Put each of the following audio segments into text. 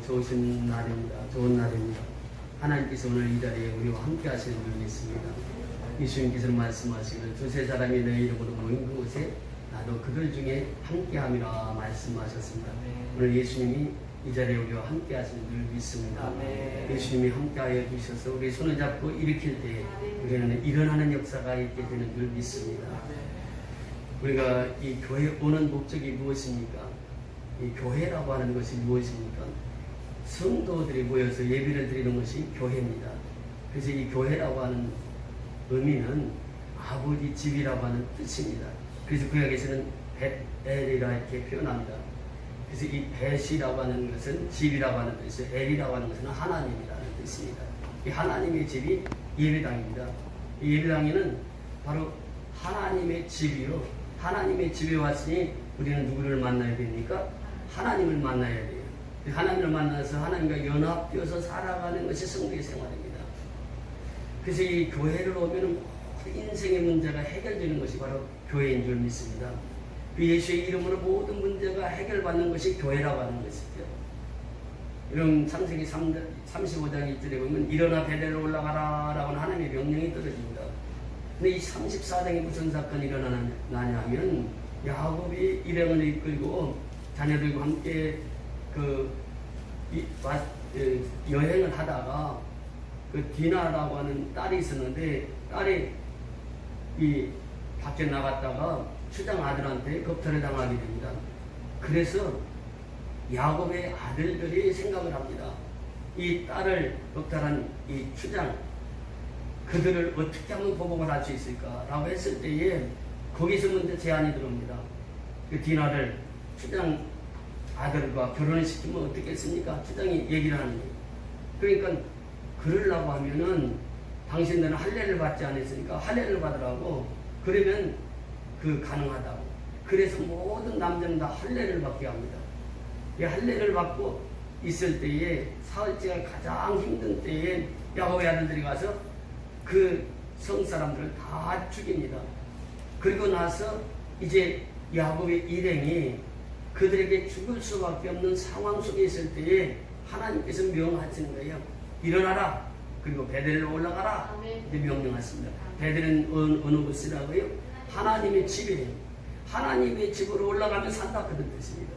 좋으신 날입니다. 좋은 날입니다. 하나님께서 오늘 이 자리에 우리와 함께 하시는 줄 믿습니다. 예수님께서 말씀하시기를 두세 사람이 내 이름으로 모인 그곳에 나도 그들 중에 함께함이라 말씀하셨습니다. 오늘 예수님이 이 자리에 우리와 함께 하시는 줄 믿습니다. 예수님이 함께하여 주셔서 우리 손을 잡고 일으킬 때 우리는 일어나는 역사가 있게 되는 줄 믿습니다. 우리가 이 교회 오는 목적이 무엇입니까? 이 교회라고 하는 것이 무엇입니까? 성도들이 모여서 예배를 드리는 것이 교회입니다. 그래서 이 교회라고 하는 의미는 아버지 집이라고 하는 뜻입니다. 그래서 구약에서는 벳엘이라 이렇게 표현합니다. 그래서 이 벳이라고 하는 것은 집이라고 하는 뜻이요, 엘이라고 하는 것은 하나님이라는 뜻입니다. 이 하나님의 집이 예배당입니다. 이 예배당에는 바로 하나님의 집이요, 하나님의 집에 왔으니 우리는 누구를 만나야 됩니까? 하나님을 만나야 돼요. 하나님을 만나서 하나님과 연합되어서 살아가는 것이 성도의 생활입니다. 그래서 이 교회를 오면 인생의 문제가 해결되는 것이 바로 교회인 줄 믿습니다. 그 예수의 이름으로 모든 문제가 해결받는 것이 교회라고 하는 것이죠. 이런 창세기 35장 1절에 보면 일어나 베델로 올라가라 라고 하는 하나님의 명령이 떨어집니다. 근데 이 34장에 무슨 사건이 일어나냐 하면 야곱이 일행을 이끌고 자녀들과 함께 여행을 하다가 그 디나라고 하는 딸이 있었는데 딸이 이 밖에 나갔다가 추장 아들한테 겁탈을 당하게 됩니다. 그래서 야곱의 아들들이 생각을 합니다. 이 딸을 겁탈한 이 추장 그들을 어떻게 하면 보복을 할 수 있을까라고 했을 때에 거기서 먼저 제안이 들어옵니다. 그 디나를 추장 아들과 결혼을 시키면 어떻겠습니까? 추장이 얘기를 하는 거예요. 그러니까 그러려고 하면은 당신들은 할례를 받지 않았으니까 할례를 받으라고, 그러면 그 가능하다고. 그래서 모든 남자는 다 할례를 받게 합니다. 이 할례를 받고 있을 때에 사흘째가 가장 힘든 때에 야곱의 아들들이 가서 그 성사람들을 다 죽입니다. 그리고 나서 이제 야곱의 일행이 그들에게 죽을 수밖에 없는 상황 속에 있을 때에 하나님께서 명하시는 거예요. 일어나라. 그리고 베델로 올라가라. 이제 명령하십니다. 베델은 어느 곳이라고요? 하나님의 집이에요. 하나님의 집으로 올라가면 산다 그런 뜻입니다.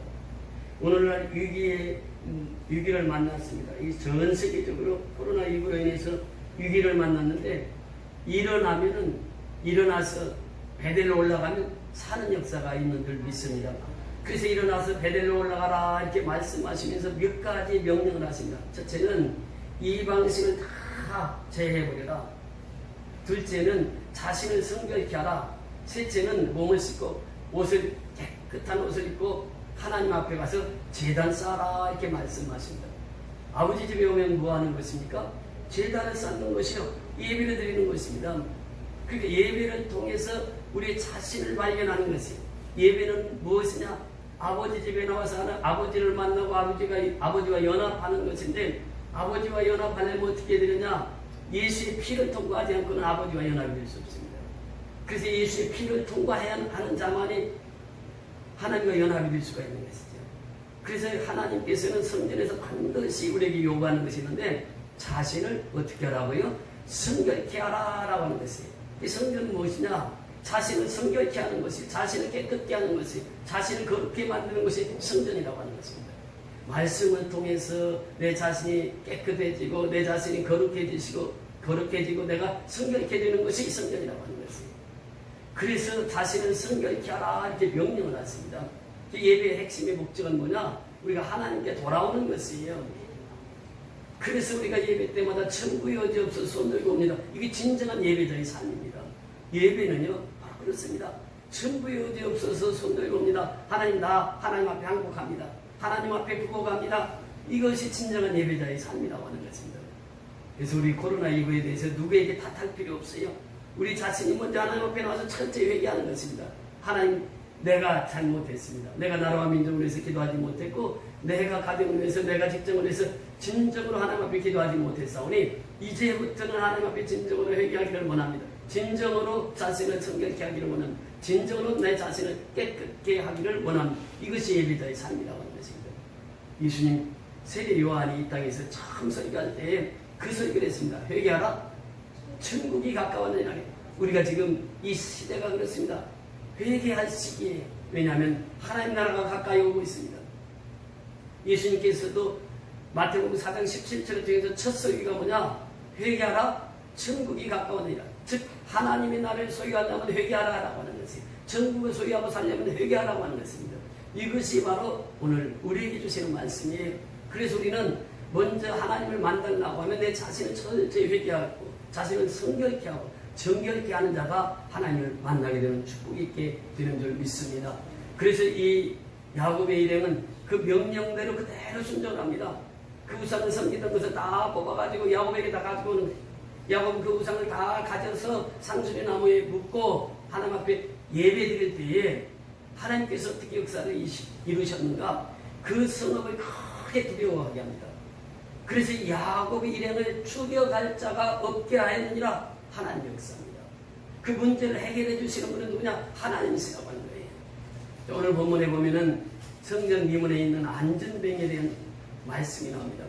오늘날 위기를 만났습니다. 이 전 세계적으로 코로나19로 인해서 위기를 만났는데 일어나서 베델로 올라가면 사는 역사가 있는 줄 믿습니다. 그래서 일어나서 베델로 올라가라 이렇게 말씀하시면서 몇 가지 명령을 하십니다. 첫째는 이방신을 다 제해버려라. 둘째는 자신을 성결케 하라. 셋째는 몸을 씻고 깨끗한 옷을 입고 하나님 앞에 가서 제단 쌓아라 이렇게 말씀하십니다. 아버지 집에 오면 뭐 하는 것입니까? 제단을 쌓는 것이요, 예배를 드리는 것입니다. 그러니까 예배를 통해서 우리의 자신을 발견하는 것이에요. 예배는 무엇이냐? 아버지 집에 나와서 하는 아버지를 만나고 아버지와 연합하는 것인데, 아버지와 연합하려면 어떻게 되느냐? 예수의 피를 통과하지 않고는 아버지와 연합이 될 수 없습니다. 그래서 예수의 피를 통과해야 하는 자만이 하나님과 연합이 될 수가 있는 것이죠. 그래서 하나님께서는 성전에서 반드시 우리에게 요구하는 것이 있는데, 자신을 어떻게 하라고요? 성결케 하라라고 하는 것이에요. 이 성전은 무엇이냐? 자신을 성결케 하는 것이, 자신을 깨끗게 하는 것이, 자신을 거룩게 만드는 것이 성전이라고 하는 것입니다. 말씀을 통해서 내 자신이 깨끗해지고 내 자신이 거룩해지고 내가 성결케 되는 것이 성전이라고 하는 것이에요. 그래서 자신을 성결케 하라 이렇게 명령을 하십니다. 예배의 핵심의 목적은 뭐냐? 우리가 하나님께 돌아오는 것이에요. 그래서 우리가 예배 때마다 천국의 여지 없어서 손 들고 옵니다. 이게 진정한 예배자의 삶입니다. 예배는요 바로 그렇습니다. 천국의 여지 없어서 손 들고 옵니다. 하나님, 나 하나님 앞에 항복합니다. 하나님 앞에 부고갑니다. 이것이 진정한 예배자의 삶이라고 하는 것입니다. 그래서 우리 코로나19에 대해서 누구에게 탓할 필요 없어요. 우리 자신이 먼저 하나님 앞에 나와서 철저히 회개하는 것입니다. 하나님, 내가 잘못했습니다. 내가 나라와 민족을 위해서 기도하지 못했고, 내가 가정을 위해서, 내가 직장을 위해서 진정으로 하나님 앞에 기도하지 못했사오니 이제부터는 하나님 앞에 진정으로 회개하기를 원합니다. 진정으로 자신을 성결케 하기를 원합니다. 진정으로 내 자신을 깨끗게 하기를 원합니다. 이것이 예배자의 삶이라고 하는 것입니다. 예수님 세례 요한이 이 땅에서 처음 설교할 때 그 설교를 했습니다. 회개하라. 천국이 가까웠느니라. 우리가 지금 이 시대가 그렇습니다. 회개할 시기에, 왜냐하면 하나님 나라가 가까이 오고 있습니다. 예수님께서도 마태복음 4장 17절을 통해서 첫 설교가 뭐냐? 회개하라. 천국이 가까웠느니라. 즉 하나님의 나라를 소유하려면 회개하라라고 하는 것이에요. 천국을 소유하고 살려면 회개하라고 하는 것입니다. 이것이 바로 오늘 우리에게 주시는 말씀이에요. 그래서 우리는 먼저 하나님을 만나려고 하면 내 자신을 철저히 회개하고 자신을 성결케 하고 정결케 하는 자가 하나님을 만나게 되는 축복이 있게 되는 줄 믿습니다. 그래서 이 야곱의 일행은 그 명령대로 그대로 순종합니다. 그 우상을 섬기던 것을 다 뽑아가지고 야곱에게 다 가지고 오는 거예요. 야곱은 그 우상을 다 가져서 상수리 나무에 묶고 하나님 앞에 예배 드릴 때에 하나님께서 어떻게 역사를 이루셨는가? 그 성읍을 크게 두려워하게 합니다. 그래서 야곱의 일행을 죽여갈 자가 없게 하였느니라. 하나님 역사입니다. 그 문제를 해결해 주시는 분은 누구냐? 하나님이시라고 하는 거예요. 오늘 본문에 보면은 성전 미문에 있는 안전뱅이에 대한 말씀이 나옵니다.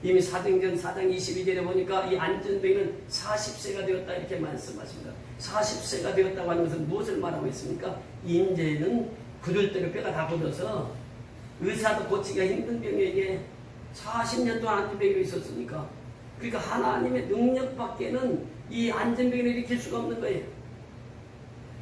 이미 사도행전 4장 22절에 보니까 이 안전뱅이는 40세가 되었다 이렇게 말씀하십니다. 40세가 되었다고 하는 것은 무엇을 말하고 있습니까? 인제는 굳을 대로 뼈가 다 굳어서 의사도 고치기가 힘든 병에게 40년 동안 안전뱅이로 있었으니까, 그러니까 하나님의 능력밖에는 이 안전뱅이를 일으킬 수가 없는 거예요.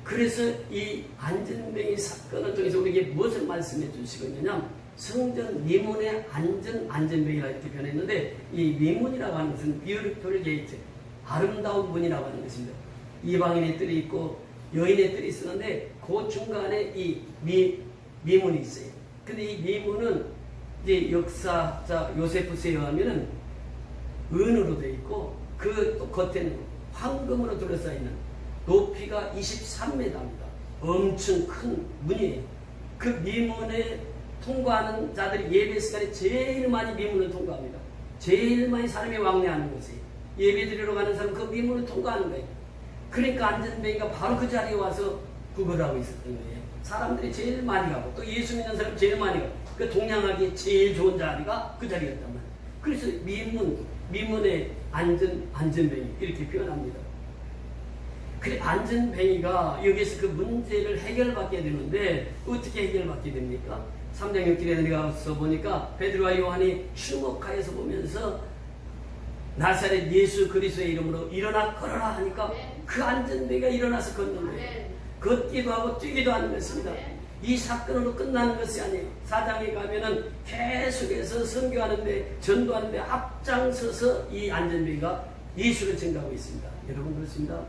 그래서 이 안전뱅이 사건을 통해서 우리에게 무엇을 말씀해 주시고 있느냐? 성전 미문의 안전뱅이라 이렇게 변했는데, 이 미문이라고 하는 것은 beautiful gate, 아름다운 문이라고 하는 것입니다. 이방인의 뜰이 있고 여인의 뜰이 있었는데 그 중간에 이 미문이 있어요. 근데 이 미문은 이제 역사자 요세푸스에 의하면은 은으로 되어 있고 그 또 겉에는 황금으로 둘러싸여 있는 높이가 23m입니다. 엄청 큰 문이에요. 그 미문에 통과하는 자들이 예배 시간에 제일 많이 미문을 통과합니다. 제일 많이 사람이 왕래하는 곳이에요. 예배 드리러 가는 사람 그 미문을 통과하는 거예요. 그러니까 안전뱅이가 바로 그 자리에 와서 구걸하고 있었던 거예요. 사람들이 제일 많이 가고 또 예수 믿는 사람 제일 많이 가고 그 동양하기에 제일 좋은 자리가 그 자리였단 말이에요. 그래서 미문의 안전뱅이 이렇게 표현합니다. 그래 안전뱅이가 여기서 그 문제를 해결받게 되는데 어떻게 해결받게 됩니까? 3장 6절에 내가서 보니까 베드로와 요한이 주목하여서 보면서 나사렛 예수 그리스도의 이름으로 일어나 걸어라 하니까 그 안전뱅이가 일어나서 걷는 거예요. 걷기도 하고 뛰기도 하는 것입니다. 이 사건으로 끝나는 것이 아니에요. 4장에 가면은 계속해서 선교하는데 전도하는데 앞장서서 이 안전뱅이가 예수를 증거하고 있습니다. 여러분 그렇습니다.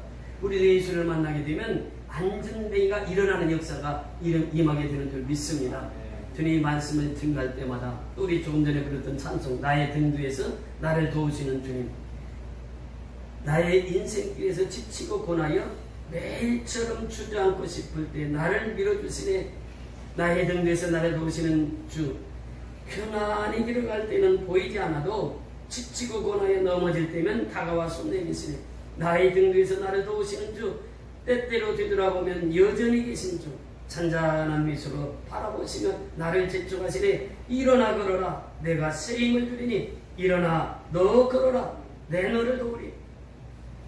우리도 예수를 만나게 되면 안전뱅이가 일어나는 역사가 임하게 되는 줄 믿습니다. 주님 말씀을 증거할 때마다 우리 조금 전에 부르던 찬송 나의 등 뒤에서 나를 도우시는 주님, 나의 인생길에서 지치고 고나여 매일처럼 주저앉고 싶을 때 나를 밀어주시네. 나의 등 뒤에서 나를 도우시는 주, 편안히 길을 갈 때는 보이지 않아도 지치고 고나여 넘어질 때면 다가와 손 내미시네. 나의 등 뒤에서 나를 도우시는 주, 때때로 되돌아보면 여전히 계신 주, 잔잔한 미소로 바라보시며 나를 재촉하시네. 일어나 걸어라, 내가 새 힘을 주리니 일어나 너 걸어라, 내 너를 도우리.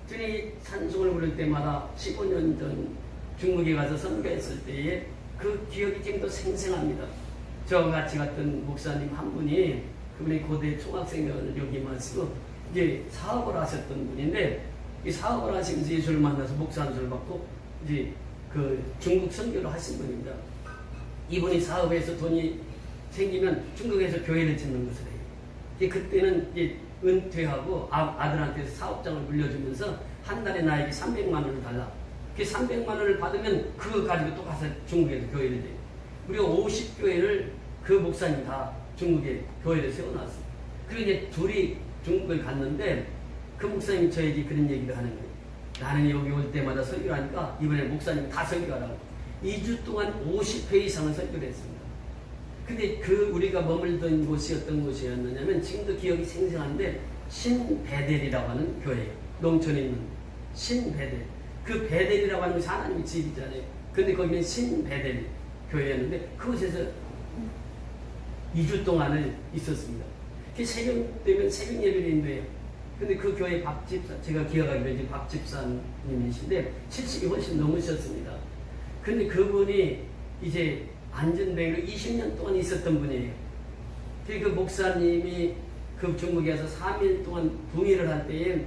주님 찬송을 부를 때마다 15년 전 중국에 가서 선교했을 때에 그 기억이 지금도 생생합니다. 저와 같이 갔던 목사님 한 분이, 그분이 고대 총학생을 여기 마시고 이제 사업을 하셨던 분인데, 이 사업을 하시면서 예수를 만나서 목사 안수를 받고 이제 그 중국 선교를 하신 분입니다. 이분이 사업에서 돈이 생기면 중국에서 교회를 짓는 것을 해요. 그때는 이제 은퇴하고 아들한테 사업장을 물려주면서 한 달에 나에게 300만 원을 달라. 그 300만 원을 받으면 그거 가지고 또 가서 중국에서 교회를 해요. 우리가 50교회를 그 목사님 다 중국에 교회를 세워놨어요. 그리고 이제 둘이 중국을 갔는데 그 목사님이 저에게 그런 얘기를 하는 거예요. 나는 여기 올 때마다 설교를 하니까 이번에 목사님 다 설교하라고 2주 동안 50회 이상을 설교를 했습니다. 근데 그 우리가 머물던 곳이 어떤 곳이었느냐면 지금도 기억이 생생한데 신베델이라고 하는 교회예요. 농촌에 있는 신베델. 그 베델이라고 하는 것이 하나님의 집이잖아요. 근데 거기는 신베델 교회였는데 그곳에서 2주 동안을 있었습니다. 그 새벽 되면 새벽 예배를 인도해요. 근데 그 교회 박집사, 제가 기억하기로 이제 박집사님이신데 70이 훨씬 넘으셨습니다. 근데 그분이 이제 안전뱅이로 20년 동안 있었던 분이에요. 그 목사님이 그 중국에 와서 3일 동안 붕의를 할 때에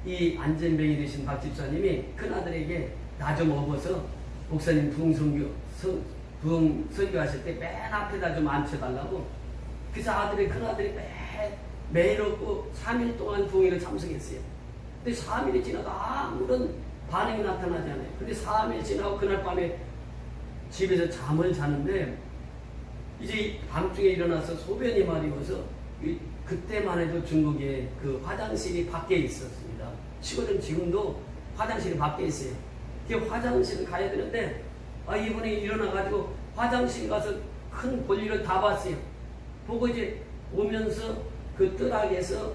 이 안전뱅이 되신 박집사님이 큰아들에게 나 좀 업어서 목사님 부흥 설교하실 때 맨 앞에다 좀 앉혀달라고. 그래서 큰아들이 매일 없고 3일 동안 부흥회를 참석했어요. 근데 3일이 지나도 아무런 반응이 나타나지 않아요. 근데 3일 지나고 그날 밤에 집에서 잠을 자는데 이제 밤중에 일어나서 소변이 마려워서 그때만 해도 중국에 그 화장실이 밖에 있었습니다. 시골은 지금도 화장실이 밖에 있어요. 그 화장실을 가야 되는데 이분이 일어나가지고 화장실 가서 큰 볼일을 다 봤어요. 보고 이제 오면서 그 뜨락에서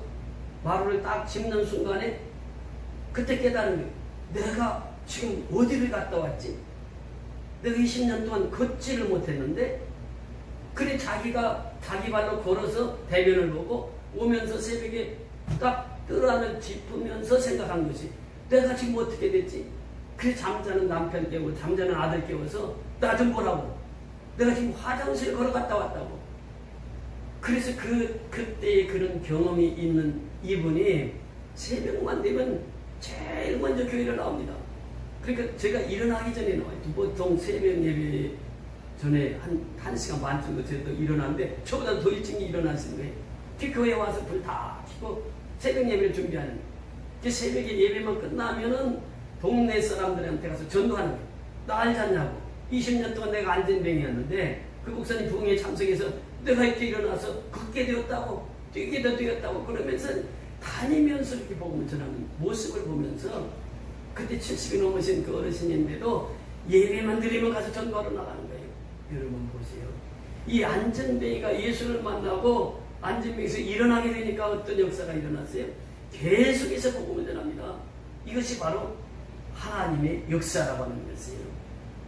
마루를 딱 짚는 순간에 그때 깨달은 거예요. 내가 지금 어디를 갔다 왔지? 내가 20년 동안 걷지를 못했는데 그래 자기 발로 걸어서 대변을 보고 오면서 새벽에 딱 뜰안을 짚으면서 생각한 것이 내가 지금 어떻게 됐지? 그래 잠자는 남편 깨우고 잠자는 아들 깨워서 나 좀 보라고. 내가 지금 화장실 걸어갔다 왔다고. 그래서 그때의 그런 경험이 있는 이분이 새벽만 되면 제일 먼저 교회를 나옵니다. 그러니까 제가 일어나기 전에 나와요. 보통 새벽 예배 전에 한 시간 반 정도 저도 일어나는데 저보다 더 일찍 일어나시는 거예요. 그 교회에 와서 불 다 켜고 새벽 예배를 준비하는 거예요. 그 새벽에 예배만 끝나면은 동네 사람들한테 가서 전도하는 거예요. 나 알잖냐고. 20년 동안 내가 안전뱅이였는데 그 목사님 부흥회에 참석해서 내가 이렇게 일어나서 걷게 되었다고 뛰게도 되었다고 그러면서 다니면서 이렇게 복음을 전하는 모습을 보면서 그때 70이 넘으신 그 어르신인데도 예배만 드리면 가서 전도하러 나가는 거예요. 여러분 보세요. 이 안전뱅이가 예수를 만나고 안전뱅이에서 일어나게 되니까 어떤 역사가 일어났어요? 계속해서 복음을 전합니다. 이것이 바로 하나님의 역사라고 하는 것이에요.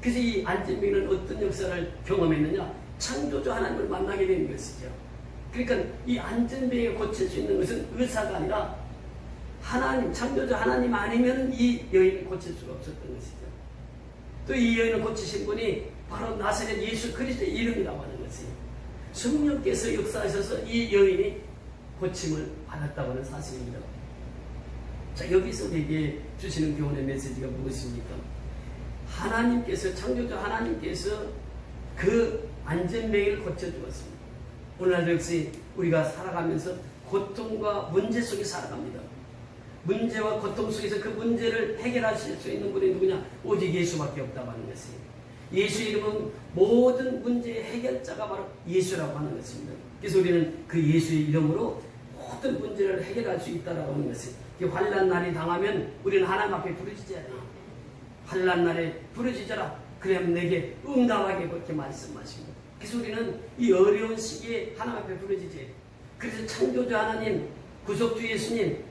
그래서 이 안전뱅이는 어떤 역사를 경험했느냐? 창조주 하나님을 만나게 되는 것이죠. 그러니까 이 안전뱅이가 고칠 수 있는 것은 의사가 아니라 하나님, 창조주 하나님 아니면 이 여인을 고칠 수가 없었던 것이죠. 또 이 여인을 고치신 분이 바로 나사렛 예수 그리스도의 이름이라고 하는 것이에요. 성령께서 역사하셔서 이 여인이 고침을 받았다고 하는 사실입니다. 자, 여기서 우리에게 주시는 교훈의 메시지가 무엇입니까? 하나님께서, 창조주 하나님께서 그 안전뱅이를 고쳐주었습니다. 오늘날도 역시 우리가 살아가면서 고통과 문제 속에 살아갑니다. 문제와 고통 속에서 그 문제를 해결하실 수 있는 분이 누구냐? 오직 예수밖에 없다고 하는 것이에요. 예수 이름은 모든 문제의 해결자가 바로 예수라고 하는 것입니다. 그래서 우리는 그 예수의 이름으로 모든 문제를 해결할 수 있다고 하는 것이에요. 환난 날이 당하면 우리는 하나님 앞에 부르짖어야 돼요. 환난 날에 부르짖어라. 그러면 내게 응답하게 그렇게 말씀하십니다. 그래서 우리는 이 어려운 시기에 하나님 앞에 부르짖어야 돼요. 그래서 창조주 하나님, 구속주 예수님,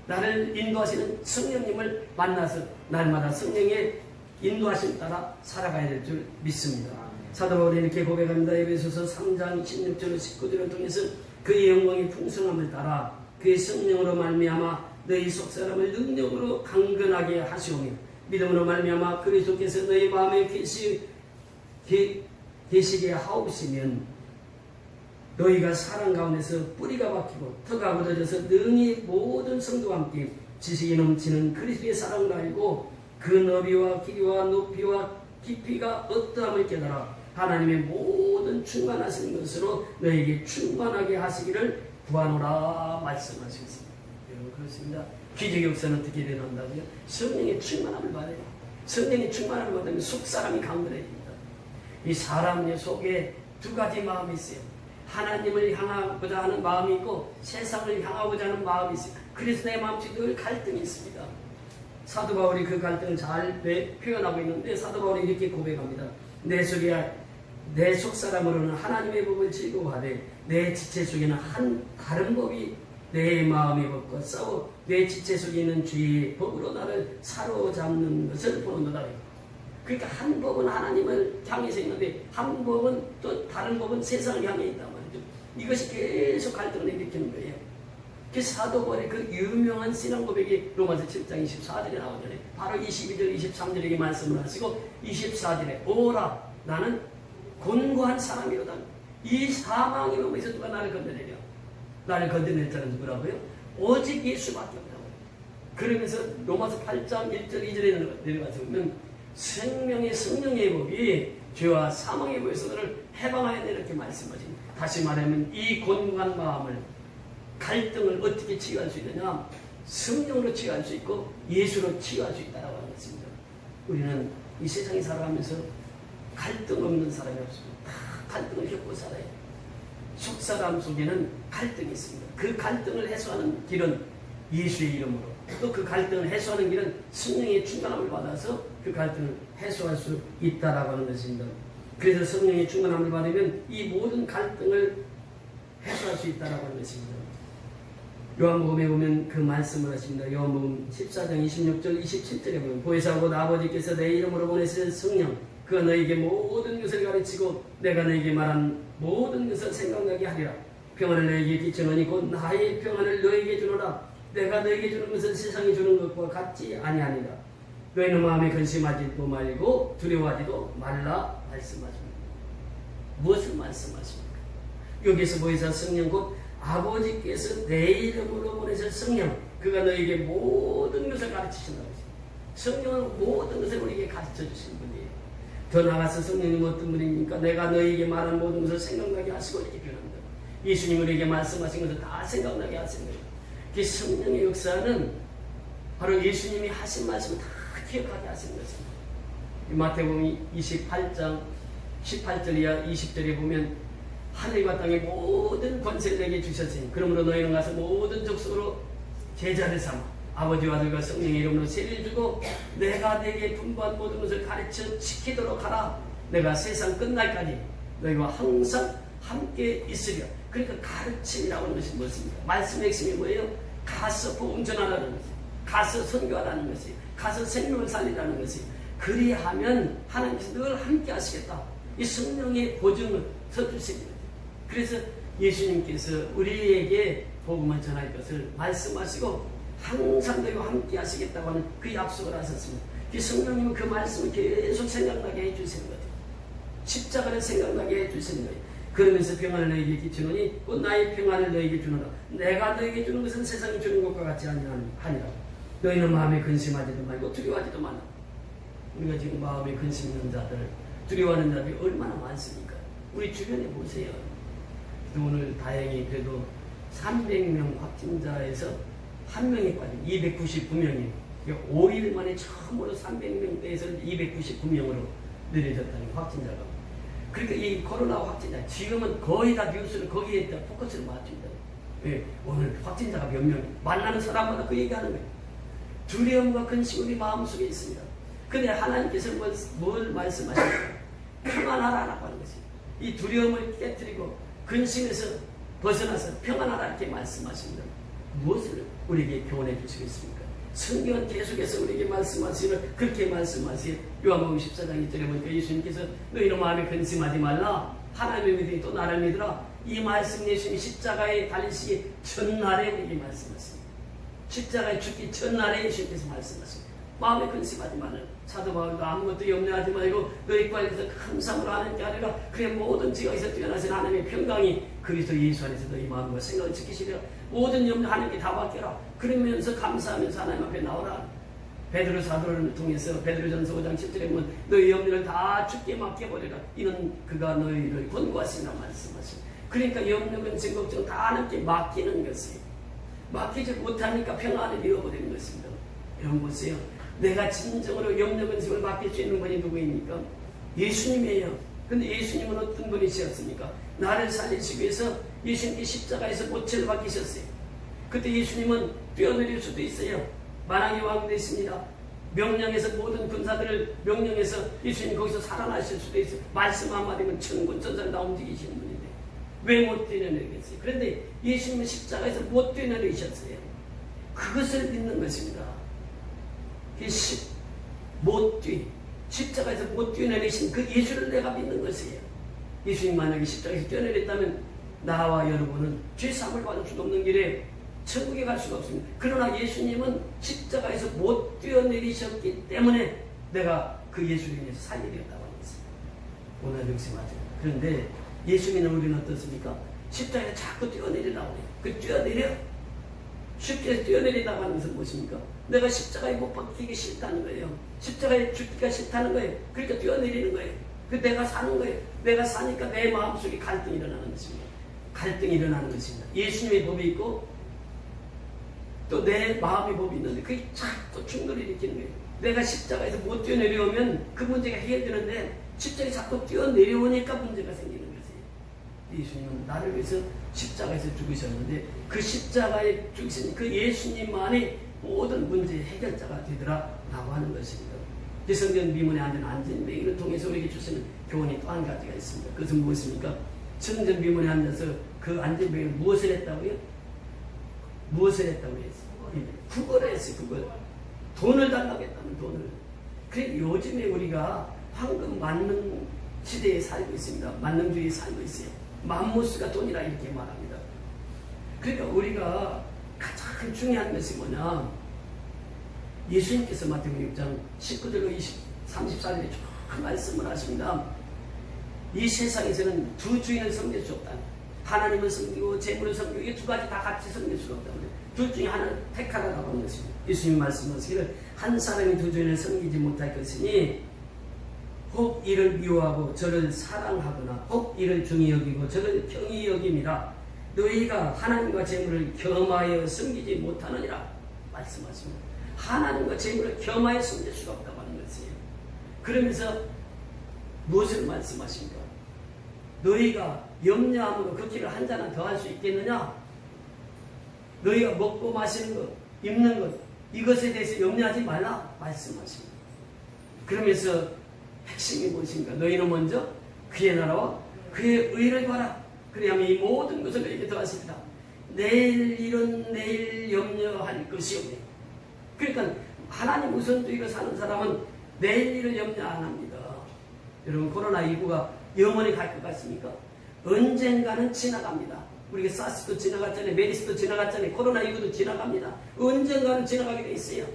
나를 인도하시는 성령님을 만나서 날마다 성령의 인도하심 따라 살아가야 될 줄 믿습니다. 사도 바울이 이렇게 고백합니다. 에베소서 3장 16절 19절을 통해서 그의 영광의 풍성함을 따라 그의 성령으로 말미암아 너희 속사람을 능력으로 강건하게 하시오며 믿음으로 말미암아 그리스도께서 너희 마음에 계시게 하옵시면 너희가 사랑 가운데서 뿌리가 박히고 터가 굳어져서 능히 모든 성도와 함께 지식이 넘치는 그리스도의 사랑을 알고 그 너비와 길이와 높이와 깊이가 어떠함을 깨달아 하나님의 모든 충만하신 것으로 너에게 충만하게 하시기를 구하노라 말씀하셨습니다. 여러분 그렇습니다. 기적 역사는 어떻게 일어난다고요? 성령의 충만함을 받아요. 성령의 충만함을 받으면 속사람이 강건해집니다. 이 사람 속에 두 가지 마음이 있어요. 하나님을 향하고자 하는 마음이 있고 세상을 향하고자 하는 마음이 있어요. 그래서 내 마음속에 늘 갈등이 있습니다. 사도 바울이 그 갈등을 잘 표현하고 있는데 사도 바울이 이렇게 고백합니다. 내 속에 내 속사람으로는 하나님의 법을 즐거워하되 내 지체 속에는 다른 법이 내 마음의 법과 싸워 내 지체 속에 있는 죄의 법으로 나를 사로잡는 것을 보는도다. 그러니까 한 법은 하나님을 향해서 있는데 한 법은 또 다른 법은 세상을 향해 있단 말이죠. 이것이 계속 갈등을 일으키는 거예요. 그 사도 바울의 그 유명한 신앙 고백이 로마서 7장 24절에 나오잖아요. 바로 22절, 23절에 말씀을 하시고 24절에 오라 나는 곤고한 사람이로다. 이 사망의 몸에서 누가 나를 건져내려? 나를 건져낼 자는 누구라고요? 오직 예수밖에 없다고. 그러면서 로마서 8장 1절 2절에 내려가서 보면 생명의 성령의 법이 죄와 사망의 법에서 너를 해방하여 이렇게 말씀하십니다. 다시 말하면 이 곤고한 마음을, 갈등을 어떻게 치유할 수 있느냐? 성령으로 치유할 수 있고 예수로 치유할 수 있다고 하는 것입니다. 우리는 이 세상에 살아가면서 갈등 없는 사람이 없습니다. 다 갈등을 겪고 살아요. 속사람 속에는 갈등이 있습니다. 그 갈등을 해소하는 길은 예수의 이름으로, 또 그 갈등을 해소하는 길은 성령의 충만함을 받아서 그 갈등을 해소할 수 있다라고 하는 것입니다. 그래서 성령의 충만함을 받으면 이 모든 갈등을 해소할 수 있다라고 하는 것입니다. 요한복음에 보면 그 말씀을 하십니다. 요한복음 14장 26절 27절에 보면 보혜사 곧 아버지께서 내 이름으로 보내신 성령 그가 너에게 모든 것을 가르치고 내가 너에게 말한 모든 것을 생각나게 하리라. 평안을 너에게 끼치노니 곧 나의 평안을 너에게 주노라. 내가 너에게 주는 것은 세상이 주는 것과 같지 아니하니라. 너희는 마음에 근심하지도 말고 두려워하지도 말라 말씀하십니다. 무엇을 말씀하십니까? 여기서 보혜사 성령 곧 아버지께서 내 이름으로 보내신 성령 그가 너에게 모든 것을 가르치신다고 했습니다. 성령은 모든 것을 우리에게 가르쳐 주신 분이에요. 더 나아가서 성령님 어떤 분입니까? 내가 너에게 말한 모든 것을 생각나게 하시고 이렇게 표현합니다. 예수님 우리에게 말씀하신 것을 다 생각나게 하신 거예요. 그 성령의 역사는 바로 예수님이 하신 말씀을 다 기억하게 하신 것입니다. 마태복음 28장 18절 이하 20절에 보면 하늘과 땅의 모든 권세를 내게 주셨으니 그러므로 너희는 가서 모든 족속으로 제자를 삼아 아버지와 아들과 성령의 이름으로 세례를 주고 내가 내게 분부한 모든 것을 가르쳐 지키도록 하라. 내가 세상 끝날까지 너희와 항상 함께 있으리라. 그러니까 가르침이라고 하는 것이 무엇입니까? 말씀의 핵심이 뭐예요? 가서 복음 전하라는 것이, 가서 선교하라는 것이, 가서 생명을 살리라는 것이. 그리하면 하나님께서 늘 함께 하시겠다. 이 성령의 보증을 서주십니다. 그래서 예수님께서 우리에게 복음을 전할 것을 말씀하시고 항상 너희와 함께 하시겠다고 하는 그 약속을 하셨습니다. 그 성령님은 그 말씀을 계속 생각나게 해주시는 거죠. 십자가를 생각나게 해주시는 거예요. 그러면서 평안을 너에게 끼치노니 곧 나의 평안을 너에게 주노라. 내가 너에게 주는 것은 세상이 주는 것과 같지 아니하니라. 너희는 마음에 근심하지도 말고 두려워하지도 말라. 우리가 지금 마음에 근심 있는 자들, 두려워하는 자들이 얼마나 많습니까? 우리 주변에 보세요. 오늘 다행히 그래도 300명 확진자에서 한 명이 빠진 299명이에요. 5일 만에 처음으로 300명대에서 299명으로 늘어졌다는 확진자가. 그러니까 이 코로나 확진자 지금은 거의 다 뉴스를 거기에 포커스를 맞춥니다. 예, 오늘 확진자가 몇 명, 만나는 사람마다 그 얘기하는 거예요. 두려움과 근심이 우리 마음속에 있습니다. 근데 하나님께서 뭘 말씀하십니까? 평안하라라고 하는 것이에요. 이 두려움을 깨뜨리고 근심에서 벗어나서 평안하라 이렇게 말씀하십니다. 무엇을 우리에게 교훈해 주시겠습니까? 성경은 계속해서 우리에게 말씀하시는 그렇게 말씀하세요. 요한복음 14장 1절에 보니까 예수님께서 너희는 마음에 근심하지 말라. 하나님을 믿으니 또 나를 믿으라. 이 말씀 예수님이 십자가에 달리시기 전날에 우리에게 말씀하십니다. 십자가에 죽기 전날에 예수님께서 말씀하십니다. 마음에 근심하지 말라. 사도 바울도 아무것도 염려하지 말고 너희 관리에서 감사함으로 하나님께 하리라. 그래 모든 지각에서 뛰어나신 하나님의 평강이 그리스도 예수 안에서 너희 마음과 생각을 지키시리라. 모든 염려 하나님께 다 맡겨라. 그러면서 감사하면서 하나님 앞에 나오라. 베드로 사도를 통해서 베드로전서 5장 10절에 보면 너희 염려를 다 주께 맡겨버리라. 이는 그가 너희를 권고하시라 말씀하십니다. 그러니까 염려, 근심, 걱정 다 하나님께 맡기는 것이에요. 맡기지 못하니까 평안을 잃어버리는 것입니다. 여러분 보세요. 내가 진정으로 염려, 근심을 맡길 수 있는 분이 누구입니까? 예수님이에요. 근데 예수님은 어떤 분이셨습니까? 나를 살리시기 위해서 예수님께 십자가에서 모체를 박히셨어요. 그때 예수님은 뛰어내릴 수도 있어요. 만왕의 왕 되십니다. 명령해서 모든 군사들을 명령해서 예수님 거기서 살아나실 수도 있어요. 말씀 한마디면 천군 천사를 다 움직이시는 분인데 왜 못 뛰어내리겠어요? 그런데 예수님은 십자가에서 못 뛰어내리셨어요. 그것을 믿는 것입니다. 십자가에서 못 뛰어내리신 그 예수를 내가 믿는 것이에요. 예수님 만약에 십자가에서 뛰어내렸다면 나와 여러분은 죄사함을 받을 수도 없는 길에 천국에 갈 수가 없습니다. 그러나 예수님은 십자가에서 못 뛰어내리셨기 때문에 내가 그 예수를 인해서 살게 되었다고 하는 것입니다. 오늘 역시 맞아요. 그런데 예수 믿는 우리는 어떻습니까? 십자가에 자꾸 뛰어내리라고 해요. 그 뛰어내려. 쉽게 뛰어내리다고 하는 것은 무엇입니까? 내가 십자가에 못 박히기 싫다는 거예요. 십자가에 죽기가 싫다는 거예요. 그러니까 뛰어내리는 거예요. 그 내가 사는 거예요. 내가 사니까 내 마음속에 갈등이 일어나는 것입니다. 갈등이 일어나는 것입니다. 예수님의 법이 있고 또 내 마음의 법이 있는데 그게 자꾸 충돌을 일으키는 거예요. 내가 십자가에서 못 뛰어내려오면 그 문제가 해결되는데 십자가에 자꾸 뛰어내려오니까 문제가 생기는 거예요. 예수님은 나를 위해서 십자가에서 죽으셨는데 그 십자가에 죽으신 그 예수님만이 모든 문제의 해결자가 되더라라고 하는 것입니다. 성전 미문에 앉은 안진뱅이를 통해서 우리에게 주시는 교훈이 또 한 가지가 있습니다. 그것은 무엇입니까? 성전 미문에 앉아서 그 안진뱅이를 무엇을 했다고요? 무엇을 했다고 했어요? 구걸을 했어요. 구걸. 돈을 달라고 했다면 돈을. 그래 요즘에 우리가 황금 만능 시대에 살고 있습니다. 만능주의에 살고 있어요. 맘모스가 돈이라 이렇게 말합니다. 그러니까 우리가 가장 중요한 것이 뭐냐? 예수님께서 마태복음 6장 19절로 34절에 쭉 말씀을 하십니다. 이 세상에서는 두 주인을 섬길 수 없다. 하나님을 섬기고 재물을 섬기고 이 두 가지 다 같이 섬길 수가 없다. 둘 중에 하나를 택하라고 하는 것입니다. 예수님 말씀하시기를 한 사람이 두 주인을 섬기지 못할 것이니 혹 이를 미워하고 저를 사랑하거나 혹 이를 중히 여기고 저를 경히 여김이라. 너희가 하나님과 재물을 겸하여 섬기지 못하느니라 말씀하십니다. 하나님과 재물을 겸하여 섬길 수가 없다고 하는 것이에요. 그러면서 무엇을 말씀하십니까? 너희가 염려함으로 그 길을 한 잔은 더 할 수 있겠느냐? 너희가 먹고 마시는 것, 입는 것, 이것에 대해서 염려하지 말라 말씀하십니다. 그러면서 핵심이 무엇인가? 너희는 먼저 그의 나라와 그의 의를 봐라. 그리하면 이 모든 것을 너희에게 더하십니다. 내일 일은 내일 염려할 것이 없네. 그러니까 하나님 우선주의로 사는 사람은 내일 일을 염려 안 합니다. 여러분 코로나19가 영원히 갈 것 같습니까? 언젠가는 지나갑니다. 우리가 사스도 지나갔잖아요. 메리스도 지나갔잖아요. 코로나19도 지나갑니다. 언젠가는 지나가게 돼 있어요.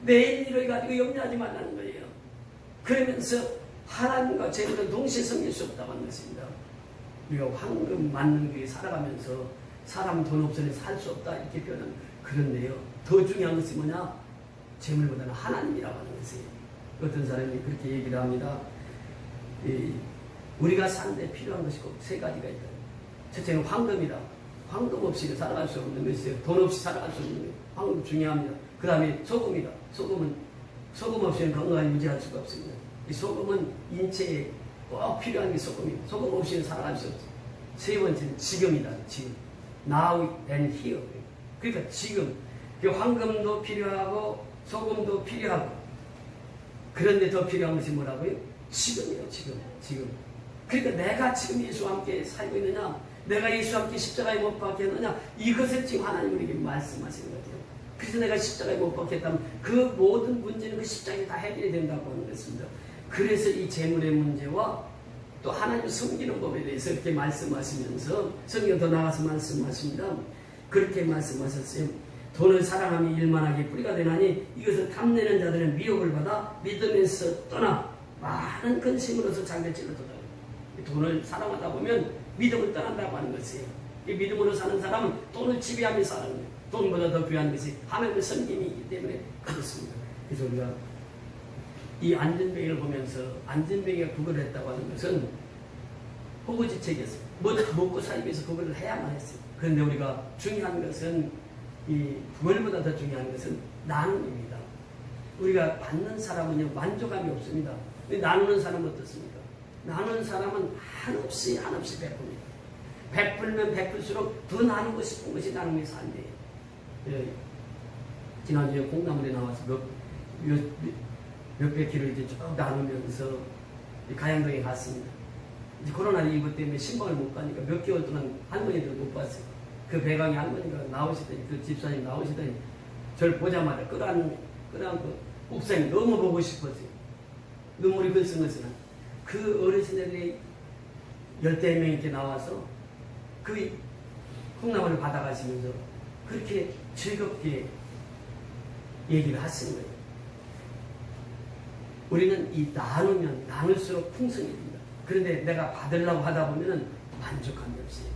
내일 일을 가지고 염려하지 말라는 거예요. 그러면서 하나님과 재물을 동시에 섬길 수 없다고 하는 것입니다. 우리가 황금 만능주의에 살아가면서 사람 돈 없으니 살 수 없다 이렇게 표현하는 그런데요. 더 중요한 것이 뭐냐? 재물보다는 하나님이라고 하는 것이에요. 어떤 사람이 그렇게 얘기를 합니다. 우리가 사는데 필요한 것이 꼭 세 가지가 있다. 첫째는 황금이다. 황금 없이 살아갈 수 없는 것이에요. 돈 없이 살아갈 수 없는 거예요. 황금 중요합니다. 그 다음에 소금이다. 소금 없이는 건강을 유지할 수가 없습니다. 이 소금은 인체에 꼭 필요한 게 소금입니다. 소금 없이는 살아갈 수 없어요. 세 번째는 지금이다. 지금. Now and here. 그러니까 지금. 황금도 필요하고 소금도 필요하고 그런데 더 필요한 것이 뭐라고요? 지금이에요. 지금. 그러니까 내가 지금 예수와 함께 살고 있느냐, 내가 예수와 함께 십자가에 못 박혔느냐, 이것을 지금 하나님 우리에게 말씀하시는 거죠. 그래서 내가 십자가에 못 박혔다면 그 모든 문제는 그 십자가에 다 해결이 된다고 하는 것입니다. 그래서 이 재물의 문제와 또 하나님을 섬기는 법에 대해서 이렇게 말씀하시면서 성경 더 나가서 말씀하십니다. 그렇게 말씀하셨어요. 돈을 사랑하며 일만하게 뿌리가 되나니 이것을 탐내는 자들은 미혹을 받아 믿음에서 떠나 많은 근심으로서 장대치를 도다. 돈을 사랑하다 보면 믿음을 떠난다고 하는 것이에요. 이 믿음으로 사는 사람은 돈을 지배하며 사는 거예요. 돈보다 더 귀한 것이 하나님의 섬김이기 때문에 그렇습니다. 그래서 우리가 이 안진뱅이를 보면서 안진뱅이가 구걸을 했다고 하는 것은 허구지책이었어요. 먹고 살기 위해서 구걸을 해야만 했어요. 그런데 우리가 중요한 것은 이 구걸보다 더 중요한 것은 나눔입니다. 우리가 받는 사람은요 만족감이 없습니다. 나누는 사람은 어떻습니까? 나누는 사람은 한없이 베풉니다. 베풀면 베풀수록 더 나누고 싶은 것이 나눔의 삶이에요. 예. 지난주에 공나물에 나와서 몇백 킬로 이제 쭉 나누면서 가양동에 갔습니다. 이제 코로나19 때문에 신방을 못 가니까 몇 개월 동안 할머니들 못 봤어요. 그 배강에 할머니가 나오시더니, 그 집사님 나오시더니, 저를 보자마자 끌어안고 옥상에 너무 보고 싶었어요. 눈물이 글썽글썽한. 그 어르신들이 10대 명 이렇게 나와서 그 콩나물을 받아가시면서 그렇게 즐겁게 얘기를 하시는 거예요. 우리는 이 나누면 나눌수록 풍성이 됩니다. 그런데 내가 받으려고 하다 보면은 만족함이 없어요.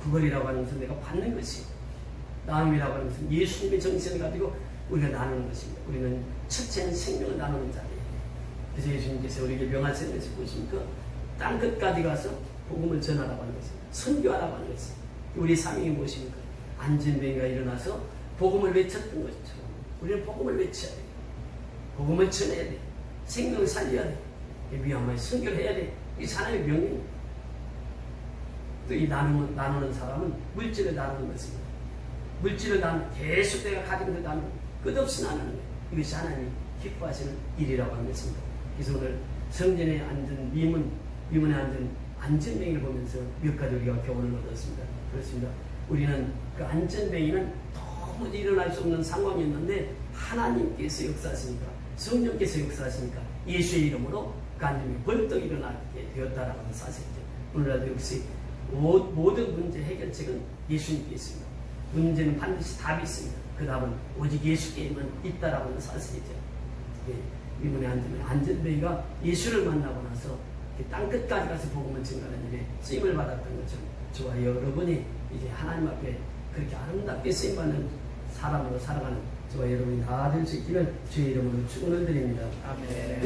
구걸이라고 하는 것은 내가 받는 것이에요. 나눔이라고 하는 것은 예수님의 정신을 가지고 우리가 나누는 것입니다. 우리는 첫째는 생명을 나누는 자리예요. 그래서 예수님께서 우리에게 명하시는 것이 무엇입니까? 땅 끝까지 가서 복음을 전하라고 하는 것입니다. 선교하라고 하는 것입니다. 우리 사명이 무엇입니까? 안전병이가 일어나서 복음을 외쳤던 것처럼 우리는 복음을 외쳐야 돼요. 복음을 전해야 돼요. 생명을 살려야 돼요. 위험하게 선교를 해야 돼요. 이게 하나님의 명령입니다. 또 이 나누는 사람은 물질을 나누는 것입니다. 물질을 계속 내가 가진 걸 나누는, 끝없이 나누는 거예요. 이것이 하나님이 기뻐하시는 일이라고 하는 것입니다. 그래서 오늘 성전에 앉은 미문에 앉은 안전뱅이를 보면서 몇 가지 우리가 교훈을 얻었습니다. 그렇습니다. 우리는 그 안전뱅이는 도무지 일어날 수 없는 상황이었는데 하나님께서 역사하시니까, 성령께서 역사하시니까 예수의 이름으로 그 안전뱅이 벌떡 일어나게 되었다라고 하는 사실이죠. 오늘날도 역시 모든 문제 해결책은 예수님께 있습니다. 문제는 반드시 답이 있습니다. 그 답은 오직 예수께만 있다라고 하는 사실이죠. 이문에 앉으면 안전뱅이가 예수를 만나고 나서 땅 끝까지 가서 복음을 증거하는 일에 쓰임을 받았던 것처럼 저와 여러분이 이제 하나님 앞에 그렇게 아름답게 쓰임받는 사람으로 살아가는 저와 여러분이 다 될 수 있기를 주의 이름으로 축원을 드립니다. 아멘.